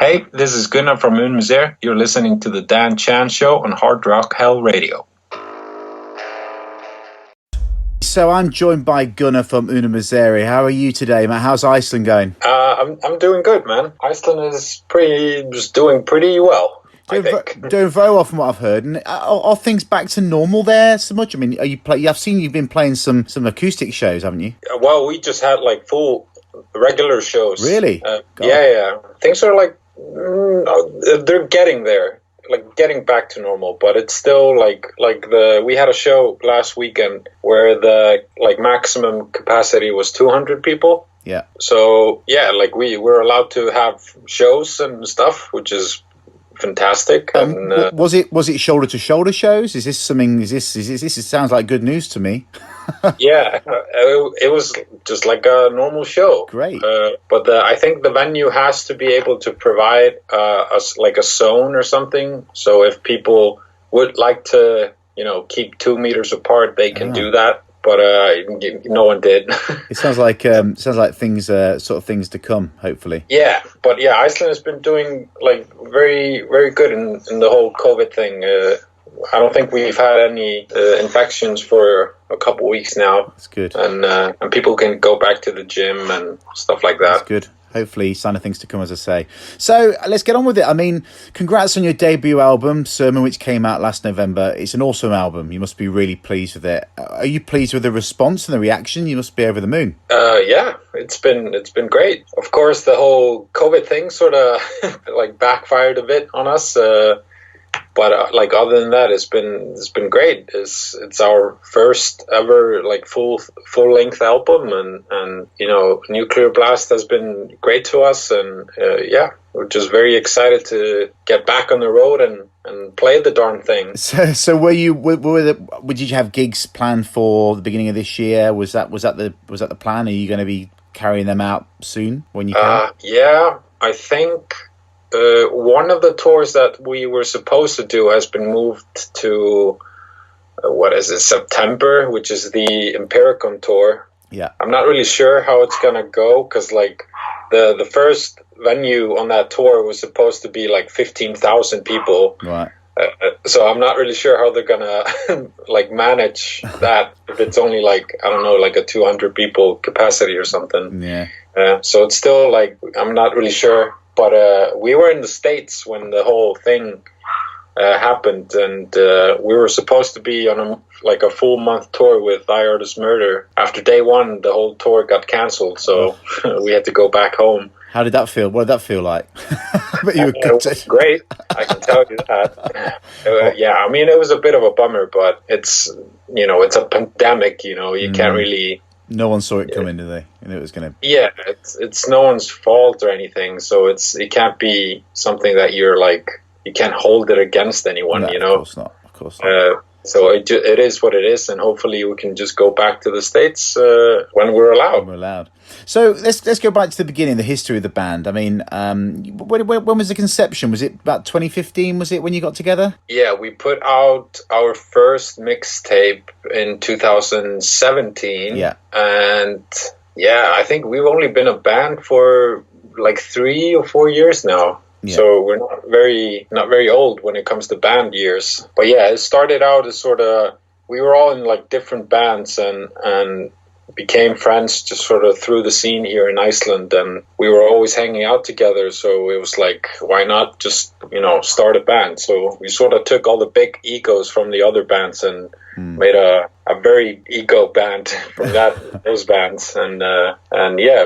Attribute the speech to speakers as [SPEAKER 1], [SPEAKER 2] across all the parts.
[SPEAKER 1] Hey, this is Gunnar from Une Misere. You're listening to the Dan Chan Show on Hard Rock Hell Radio.
[SPEAKER 2] So I'm joined by Gunnar from Une Misere. How are you today, Matt? How's Iceland going?
[SPEAKER 1] I'm doing good, man. Iceland is just doing pretty well.
[SPEAKER 2] Doing very well from what I've heard. And are things back to normal there so much? I mean, I've seen you've been playing some acoustic shows, haven't you?
[SPEAKER 1] Well, we just had like full regular shows.
[SPEAKER 2] Really?
[SPEAKER 1] Yeah. Things are like they're getting there, like getting back to normal. But it's still we had a show last weekend where the like maximum capacity was 200 people.
[SPEAKER 2] Yeah.
[SPEAKER 1] So yeah, like we were allowed to have shows and stuff, which is fantastic.
[SPEAKER 2] Was it shoulder to shoulder shows? Is this something? Is this sounds like good news to me?
[SPEAKER 1] Yeah, it was just like a normal show.
[SPEAKER 2] Great.
[SPEAKER 1] But I think the venue has to be able to provide us like a zone or something. So if people would like to, keep 2 meters apart, they can do that. But no one did.
[SPEAKER 2] It sounds like things things to come. Hopefully.
[SPEAKER 1] Yeah, but yeah, Iceland has been doing like very, very good in the whole COVID thing. I don't think we've had any infections for a couple weeks now.
[SPEAKER 2] That's good.
[SPEAKER 1] And people can go back to the gym and stuff like that.
[SPEAKER 2] That's good. Hopefully, sign of things to come, as I say. So let's get on with it. I mean, congrats on your debut album, Sermon, which came out last November. It's an awesome album. You must be really pleased with it. Are you pleased with the response and the reaction? You must be over the moon.
[SPEAKER 1] Yeah, it's been great. Of course, the whole COVID thing sort of like backfired a bit on us. But other than that, it's been great. It's our first ever like full length album, and Nuclear Blast has been great to us, and we're just very excited to get back on the road and play the darn thing.
[SPEAKER 2] So did you have gigs planned for the beginning of this year? Was that the plan? Are you going to be carrying them out soon when you can?
[SPEAKER 1] Yeah, I think. One of the tours that we were supposed to do has been moved to September, which is the Empiricon tour.
[SPEAKER 2] Yeah,
[SPEAKER 1] I'm not really sure how it's gonna go because like the first venue on that tour was supposed to be like 15,000 people.
[SPEAKER 2] Right.
[SPEAKER 1] So I'm not really sure how they're gonna like manage that if it's only like I don't know like a 200 people capacity or something.
[SPEAKER 2] Yeah.
[SPEAKER 1] So it's still like I'm not really sure. But we were in the States when the whole thing happened, and we were supposed to be on a full month tour with I Artist Murder. After day one, the whole tour got canceled, so we had to go back home.
[SPEAKER 2] How did that feel? What did that feel like?
[SPEAKER 1] It was great, I can tell you that. Yeah, I mean, it was a bit of a bummer, but it's a pandemic. You can't really.
[SPEAKER 2] No one saw it coming, did they? And it was going to.
[SPEAKER 1] Yeah, it's no one's fault or anything. So it can't be something that you're like you can't hold it against anyone.
[SPEAKER 2] No, Of course not.
[SPEAKER 1] So it is what it is, and hopefully we can just go back to the States when we're allowed.
[SPEAKER 2] So let's go back to the beginning, the history of the band. I mean, when was the conception? Was it about 2015? Was it when you got together?
[SPEAKER 1] Yeah, we put out our first mixtape in 2017. Yeah, and I think we've only been a band for like 3 or 4 years now. Yeah. So we're not very old when it comes to band years. But yeah, it started out as sort of we were all in like different bands and became friends just sort of through the scene here in Iceland, and we were always hanging out together. So it was like, why not just start a band? So we sort of took all the big egos from the other bands and made a very ego band from those bands, and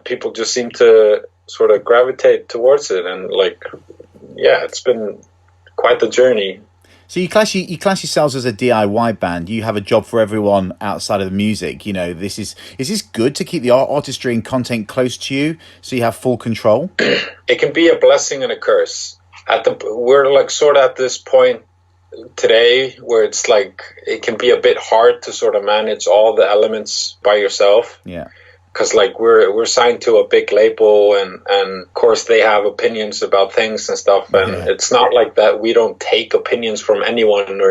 [SPEAKER 1] people just seem to sort of gravitate towards it, and it's been quite the journey.
[SPEAKER 2] So you class yourselves as a DIY band. You have a job for everyone outside of the music. Is this good to keep the artistry and content close to you so you have full control?
[SPEAKER 1] It can be a blessing and a curse. We're like sort of at this point today where it's like it can be a bit hard to sort of manage all the elements by yourself.
[SPEAKER 2] Yeah.
[SPEAKER 1] Because like we're signed to a big label, and of course they have opinions about things and stuff, and it's not like that we don't take opinions from anyone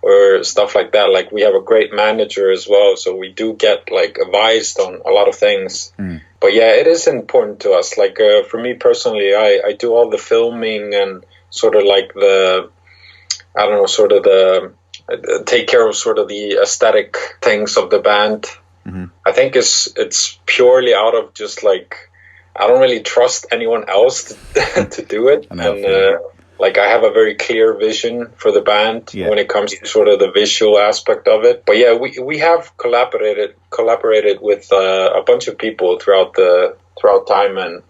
[SPEAKER 1] or stuff like that. Like we have a great manager as well, so we do get like advised on a lot of things. But yeah, it is important to us. Like for me personally, I do all the filming and sort of like take care of sort of the aesthetic things of the band. I think it's purely out of just like, I don't really trust anyone else to do it. Like I have a very clear vision for the band when it comes to sort of the visual aspect of it. But yeah, we have collaborated with a bunch of people throughout time,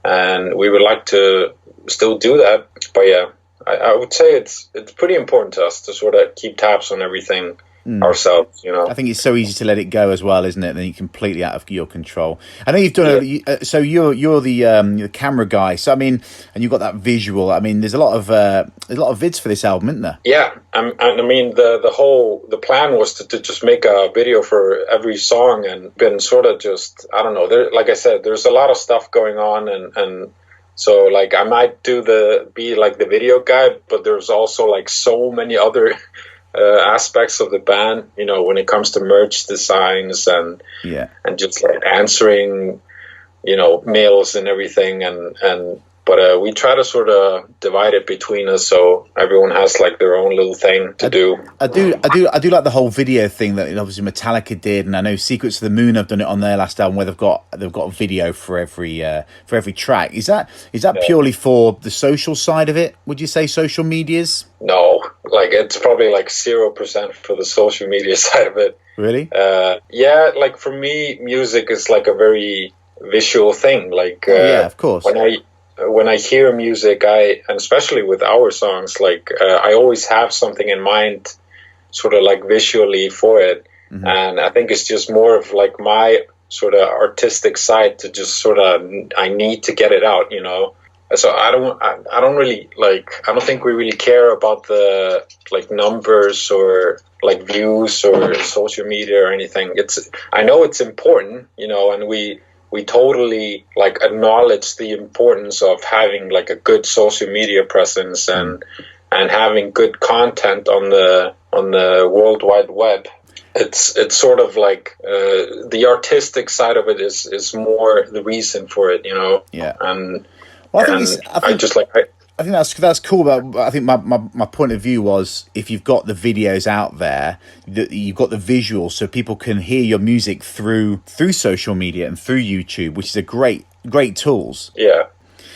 [SPEAKER 1] and we would like to still do that. But yeah, I would say it's pretty important to us to sort of keep tabs on everything ourselves, you know.
[SPEAKER 2] I think it's so easy to let it go as well, isn't it? Then you're completely out of your control. I know you've done so you're the camera guy. So I mean, and you've got that visual. I mean, there's a lot of vids for this album, isn't there?
[SPEAKER 1] Yeah, and I mean the plan was to just make a video for every song, and been sort of just, I don't know. There, like I said, there's a lot of stuff going on, and so like I might be like the video guy, but there's also like so many other aspects of the band, you know, when it comes to merch designs and just like answering, you know, mails and everything, but we try to sort of divide it between us so everyone has like their own little thing to do.
[SPEAKER 2] I do like the whole video thing that obviously Metallica did, and I know Secrets of the Moon have done it on their last album where they've got a video for every track. Is that purely for the social side of it? Would you say social medias?
[SPEAKER 1] No, like it's probably like 0% for the social media side of it.
[SPEAKER 2] Really?
[SPEAKER 1] Yeah, like for me, music is like a very visual thing. Like
[SPEAKER 2] yeah, of course.
[SPEAKER 1] When I hear music, and especially with our songs, like I always have something in mind, sort of like visually for it, and I think it's just more of like my sort of artistic side to just sort of, I need to get it out, you know. So I don't really like, I don't think we really care about the like numbers or like views or social media or anything. I know it's important, you know, and we totally like acknowledge the importance of having like a good social media presence and having good content on the World Wide Web. It's sort of like the artistic side of it is more the reason for it, you know.
[SPEAKER 2] Yeah.
[SPEAKER 1] And
[SPEAKER 2] well, I think that's cool, but I think my point of view was, if you've got the videos out there, you've got the visuals, so people can hear your music through social media and through YouTube, which is a great tools.
[SPEAKER 1] Yeah.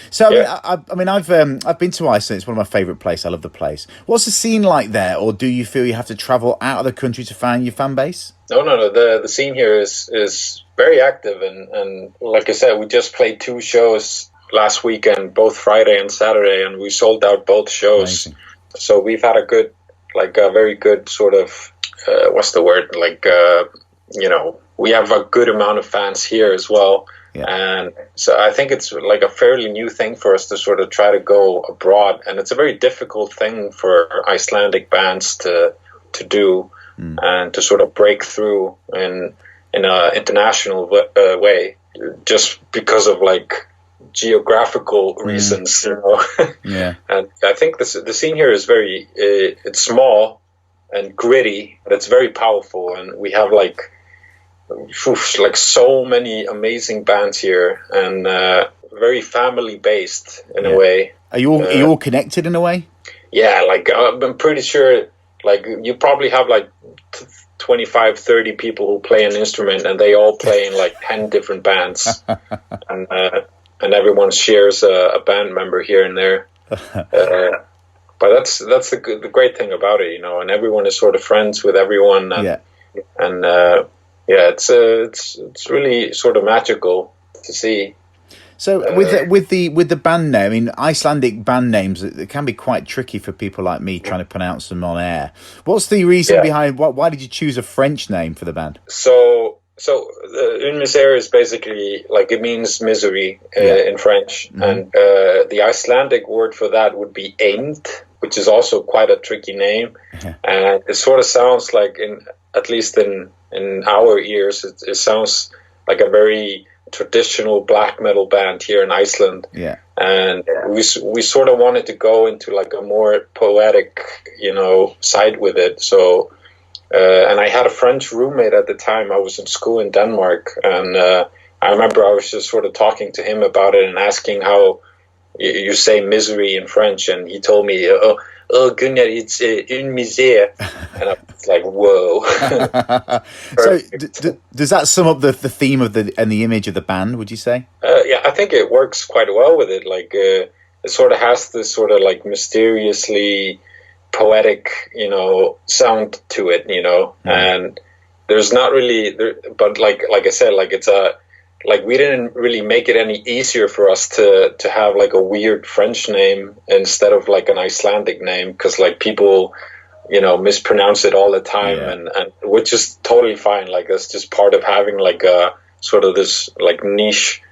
[SPEAKER 2] So I mean, I've been to Iceland. It's one of my favourite places. I love the place. What's the scene like there, or do you feel you have to travel out of the country to find your fan base?
[SPEAKER 1] No. The scene here is very active, and like I said, we just played 2 shows last weekend, both Friday and Saturday, and we sold out both shows. Amazing. So we've had a very good sort of, what's the word? Like, you know, we have a good amount of fans here as well. Yeah. And so I think it's like a fairly new thing for us to sort of try to go abroad. And it's a very difficult thing for Icelandic bands to do and to sort of break through in an international way, just because of like geographical reasons, you know.
[SPEAKER 2] Yeah. And
[SPEAKER 1] I think the scene here is very it's small and gritty, but it's very powerful, and we have like so many amazing bands here, and very family based in a way.
[SPEAKER 2] Are you all connected in a way?
[SPEAKER 1] Yeah, like I'm pretty sure like you probably have like 25-30 people who play an instrument, and they all play in like 10 different bands. And everyone shares a band member here and there. But that's the great thing about it, you know, and everyone is sort of friends with everyone. And it's really sort of magical to see.
[SPEAKER 2] So with the band name, I mean, Icelandic band names, it can be quite tricky for people like me trying to pronounce them on air. What's the reason behind why did you choose a French name for the band?
[SPEAKER 1] So Une Misere is basically like, it means misery in French, and the Icelandic word for that would be eind, which is also quite a tricky name, and it sort of sounds like, at least in our ears, it sounds like a very traditional black metal band here in Iceland.
[SPEAKER 2] Yeah.
[SPEAKER 1] And we sort of wanted to go into like a more poetic, side with it. So, and I had a French roommate at the time. I was in school in Denmark, and I remember I was just sort of talking to him about it and asking how you say misery in French, and he told me, "Oh, Gunnar, it's Une Misere," and I was like, "Whoa!"
[SPEAKER 2] So, does that sum up the theme of and the image of the band? Would you say?
[SPEAKER 1] Yeah, I think it works quite well with it. Like, it sort of has this sort of like mysteriously poetic, sound to it, and there's not really but like I said, like it's like we didn't really make it any easier for us to have like a weird French name instead of like an Icelandic name, because like people mispronounce it all the time, and which is totally fine. Like that's just part of having like a sort of this like niche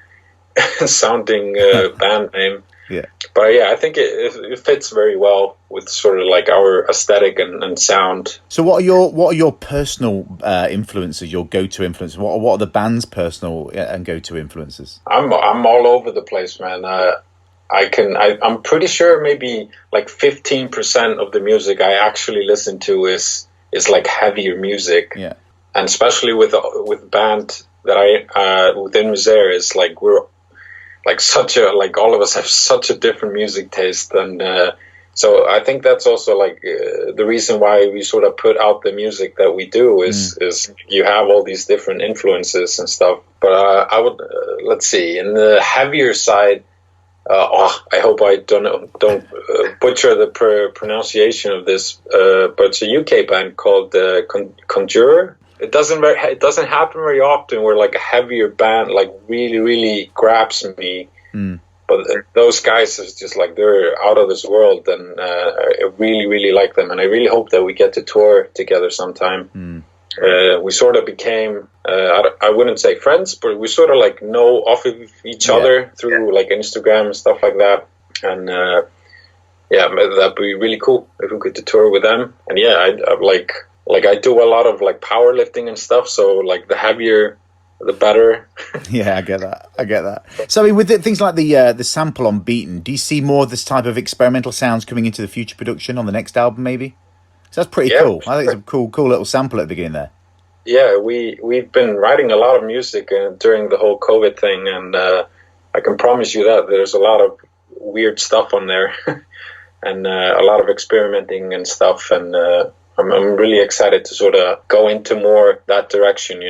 [SPEAKER 1] sounding band name.
[SPEAKER 2] Yeah.
[SPEAKER 1] But yeah, I think it fits very well with sort of like our aesthetic and sound.
[SPEAKER 2] So what are your personal influences, your go-to influences? What are the band's personal and go-to influences?
[SPEAKER 1] I'm all over the place, man. I'm pretty sure maybe like 15% of the music I actually listen to is like heavier music.
[SPEAKER 2] Yeah. And
[SPEAKER 1] especially with band that I within Misere is like we're like all of us have such a different music taste, and so I think that's also like the reason why we sort of put out the music that we do is you have all these different influences and stuff. But I would let's see, in the heavier side, I hope I don't butcher the pronunciation of this, but it's a UK band called Conjurer. It doesn't happen very often where like a heavier band like really, really grabs me. But those guys is just like, they're out of this world, and I really, really like them, and I really hope that we get to tour together sometime. We sort of became I wouldn't say friends, but we sort of like know of each other through like Instagram and stuff like that, and that'd be really cool if we could tour with them. And I do a lot of like powerlifting and stuff, so like the heavier the better.
[SPEAKER 2] Yeah, I get that. So I mean, with things like the sample on Beaten, do you see more of this type of experimental sounds coming into the future production on the next album maybe? So that's pretty cool. I think it's a cool little sample at the beginning there.
[SPEAKER 1] Yeah, we've been writing a lot of music during the whole COVID thing, and I can promise you that there's a lot of weird stuff on there and a lot of experimenting and stuff, and I'm really excited to sort of go into more that direction,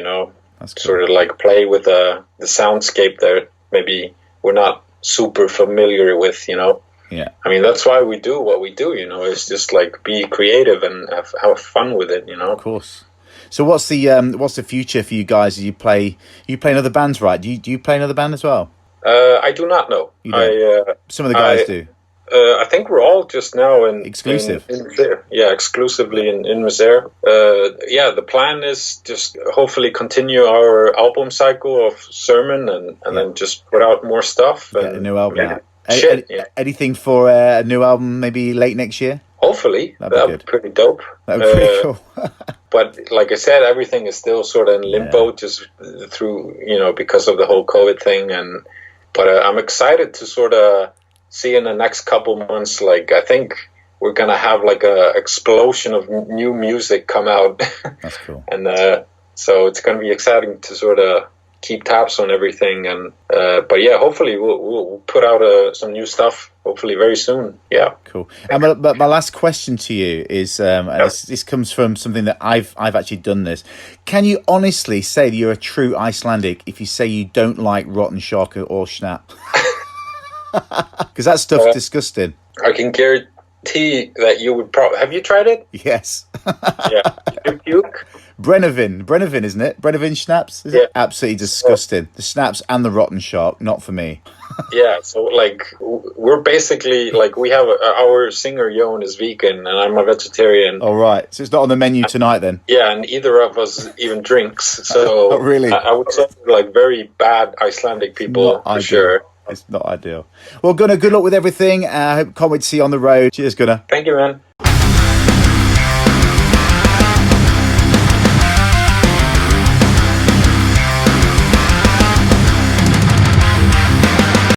[SPEAKER 2] That's cool.
[SPEAKER 1] Sort of like play with the soundscape that maybe we're not super familiar with,
[SPEAKER 2] Yeah.
[SPEAKER 1] I mean, that's why we do what we do, It's just like be creative and have fun with it,
[SPEAKER 2] Of course. So what's the future for you guys? You play in other bands, right? Do you play in other band as well?
[SPEAKER 1] I do not know.
[SPEAKER 2] You don't? Some of the guys do.
[SPEAKER 1] I think we're all just now in
[SPEAKER 2] exclusive.
[SPEAKER 1] Exclusively in Misere. The plan is just hopefully continue our album cycle of Sermon and then just put out more stuff.
[SPEAKER 2] Get a new album out. Anything for a new album maybe late next year?
[SPEAKER 1] Hopefully. That'd be pretty dope.
[SPEAKER 2] That would be pretty cool.
[SPEAKER 1] But like I said, everything is still sort of in limbo just through, because of the whole COVID thing. But I'm excited to sort of see in the next couple months, like I think we're going to have like a explosion of new music come out.
[SPEAKER 2] That's cool.
[SPEAKER 1] And so it's going to be exciting to sort of keep tabs on everything, and but hopefully we'll put out some new stuff hopefully very soon. Yeah,
[SPEAKER 2] cool. And my last question to you is this comes from something that I've actually done this. Can you honestly say that you're a true Icelandic if you say you don't like rotten shark or schnapp? Because that stuff's disgusting.
[SPEAKER 1] I can guarantee that you would probably have you tried it?
[SPEAKER 2] Yes.
[SPEAKER 1] Yeah. Did you puke?
[SPEAKER 2] Brennivin, isn't it? Brennivin schnapps? Is it? Absolutely disgusting. The schnapps and the rotten shark, not for me.
[SPEAKER 1] Yeah, so like we're basically like we have our singer Jon is vegan and I'm a vegetarian.
[SPEAKER 2] All right, so it's not on the menu tonight then.
[SPEAKER 1] Yeah, and either of us even drinks. So
[SPEAKER 2] oh, really,
[SPEAKER 1] I would say like very bad Icelandic people for sure.
[SPEAKER 2] It's not ideal. Well, Gunnar, good luck with everything. I can't wait to see you on the road. Cheers, Gunnar.
[SPEAKER 1] Thank you, man.